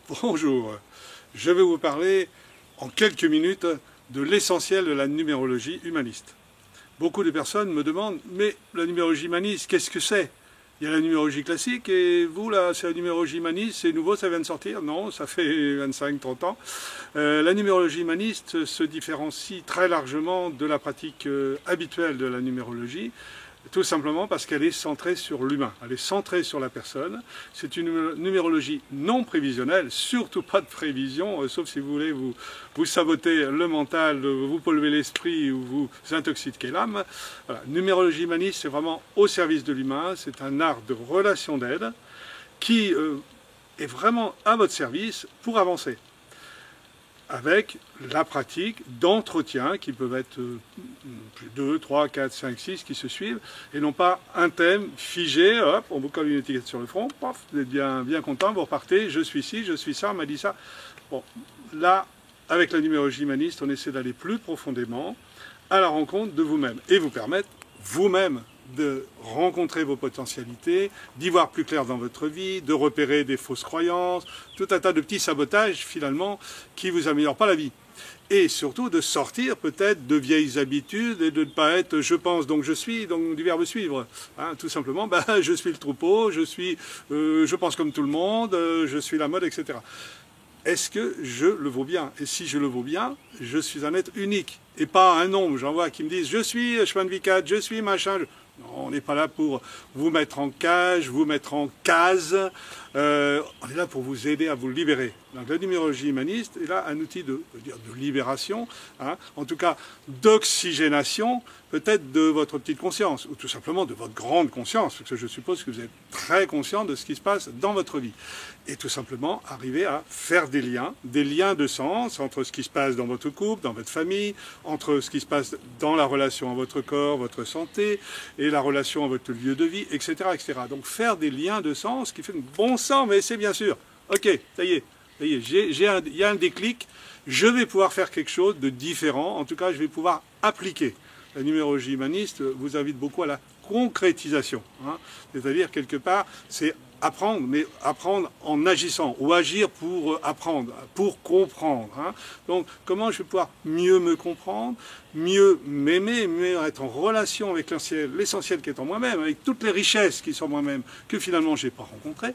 Bonjour, je vais vous parler en quelques minutes de l'essentiel de la numérologie humaniste. Beaucoup de personnes me demandent, mais la numérologie humaniste, qu'est-ce que c'est? Il y a la numérologie classique et vous là, c'est la numérologie humaniste, c'est nouveau, ça vient de sortir? Non, ça fait 25-30 ans. La numérologie humaniste se différencie très largement de la pratique habituelle de la numérologie. Tout simplement parce qu'elle est centrée sur l'humain, elle est centrée sur la personne. C'est une numérologie non prévisionnelle, surtout pas de prévision, sauf si vous voulez vous saboter le mental, vous polluer l'esprit ou vous intoxiquer l'âme. Voilà. Numérologie humaniste, c'est vraiment au service de l'humain, c'est un art de relation d'aide qui est vraiment à votre service pour avancer, avec la pratique d'entretien qui peuvent être 2, 3, 4, 5, 6 qui se suivent, et non pas un thème figé, hop, on vous colle une étiquette sur le front, pof, vous êtes bien content, vous repartez, je suis ci, je suis ça, on m'a dit ça. Bon, là, avec la numérologie humaniste, on essaie d'aller plus profondément à la rencontre de vous-même, et vous permettre vous-même de rencontrer vos potentialités, d'y voir plus clair dans votre vie, de repérer des fausses croyances, tout un tas de petits sabotages finalement qui ne vous améliorent pas la vie. Et surtout de sortir peut-être de vieilles habitudes et de ne pas être « je pense donc je suis », donc du verbe suivre. Hein, tout simplement, je suis le troupeau, je pense comme tout le monde, je suis la mode, etc. Est-ce que je le vaux bien? Et si je le vaux bien, je suis un être unique. Et pas un nombre. J'en vois qui me disent « je suis chemin de vie 4, je suis machin ». Non, on n'est pas là pour vous mettre en cage, vous mettre en case. On est là pour vous aider à vous libérer. Donc la numérologie humaniste est là un outil de libération, hein, en tout cas d'oxygénation, peut-être de votre petite conscience, ou tout simplement de votre grande conscience, parce que je suppose que vous êtes très conscient de ce qui se passe dans votre vie. Et tout simplement arriver à faire des liens de sens entre ce qui se passe dans votre couple, dans votre famille, entre ce qui se passe dans la relation à votre corps, votre santé, et la relation à votre lieu de vie, etc. etc. Donc faire des liens de sens qui fait un bon sens, mais c'est bien sûr. Ok, ça y est, il y a un déclic, je vais pouvoir faire quelque chose de différent, en tout cas je vais pouvoir appliquer. La numérologie humaniste vous invite beaucoup à la concrétisation, hein. C'est-à-dire quelque part c'est apprendre, mais apprendre en agissant, ou agir pour apprendre, pour comprendre. Hein. Donc, comment je vais pouvoir mieux me comprendre, mieux m'aimer, mieux être en relation avec l'essentiel qui est en moi-même, avec toutes les richesses qui sont en moi-même, que finalement je n'ai pas rencontrées,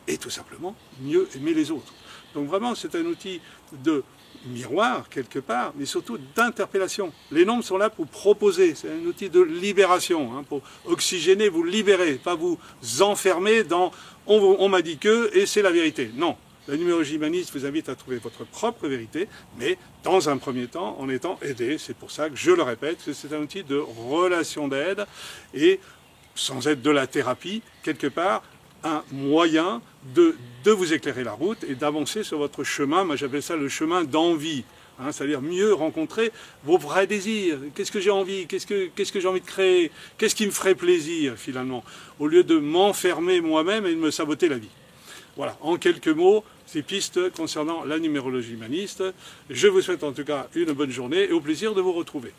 et tout simplement mieux aimer les autres. Donc vraiment, c'est un outil de miroir, quelque part, mais surtout d'interpellation. Les nombres sont là pour proposer, c'est un outil de libération, hein, pour oxygéner, vous libérer, pas vous enfermer dans « on m'a dit que » et c'est la vérité. Non, la numérologie humaniste vous invite à trouver votre propre vérité, mais dans un premier temps, en étant aidé. C'est pour ça que je le répète, que c'est un outil de relation d'aide et sans être de la thérapie, quelque part, un moyen de vous éclairer la route et d'avancer sur votre chemin. Moi j'appelle ça le chemin d'envie, hein, c'est-à-dire mieux rencontrer vos vrais désirs. Qu'est-ce que j'ai envie? Qu'est-ce que j'ai envie de créer? Qu'est-ce qui me ferait plaisir finalement? Au lieu de m'enfermer moi-même et de me saboter la vie. Voilà, en quelques mots, ces pistes concernant la numérologie humaniste. Je vous souhaite en tout cas une bonne journée et au plaisir de vous retrouver.